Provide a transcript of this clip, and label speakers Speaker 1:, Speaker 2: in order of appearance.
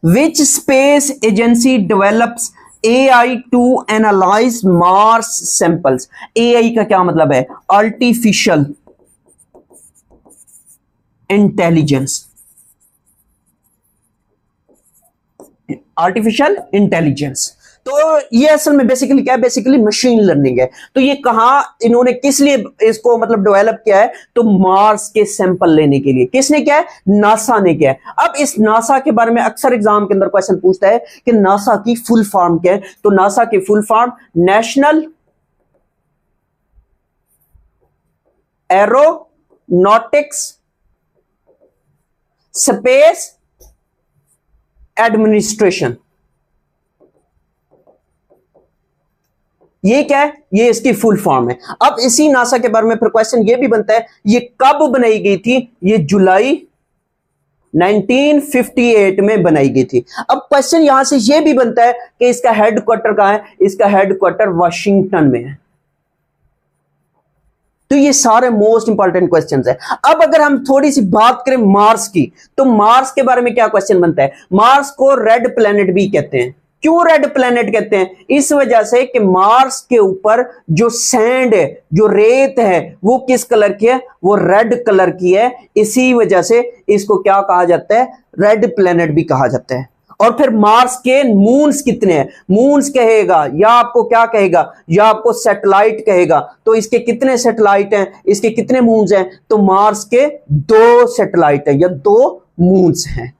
Speaker 1: Which space agency develops AI to analyse Mars samples. AI का क्या मतलब है? Artificial intelligence. आर्टिफिशियल इंटेलिजेंस, तो ये असल में बेसिकली क्या है? बेसिकली मशीन लर्निंग है। तो ये कहां इन्होंने किस लिए इसको मतलब डेवलप किया है? तो मार्स के सैंपल लेने के लिए। किसने किया है? नासा ने किया है। अब इस नासा के बारे में अक्सर एग्जाम के अंदर क्वेश्चन पूछता है कि नासा की फुल फॉर्म क्या है। तो नासा की full form national aeronautics space administration. ये क्या है? ये इसकी फुल फॉर्म है। अब इसी नासा के बारे में फिर क्वेश्चन ये भी बनता है, ये कब बनाई गई थी? ये जुलाई 1958 में बनाई गई थी। अब क्वेश्चन यहां से ये भी बनता है कि इसका हेडक्वार्टर कहां है? इसका हेडक्वार्टर वाशिंगटन में है। तो ये सारे मोस्ट इंपॉर्टेंट क्वेश्चंस है। अब अगर हम थोड़ी सी बात करें मार्स की, तो मार्स के बारे में क्या क्वेश्चन बनता है? मार्स को रेड प्लेनेट भी कहते हैं। क्यों रेड प्लेनेट कहते हैं? इस वजह से कि मार्स के ऊपर जो सैंड है, जो रेत है, वो किस कलर की है? वो रेड कलर की है। इसी वजह से इसको क्या कहा जाता है? रेड प्लेनेट भी कहा जाता है। और फिर मार्स के मून्स कितने हैं? मून्स कहेगा या आपको क्या कहेगा? या आपको सैटेलाइट कहेगा। तो इसके कितने सैटेलाइट हैं? इसके कितने मून्स हैं? तो मार्स के 2 सैटेलाइट हैं या 2 मून्स हैं।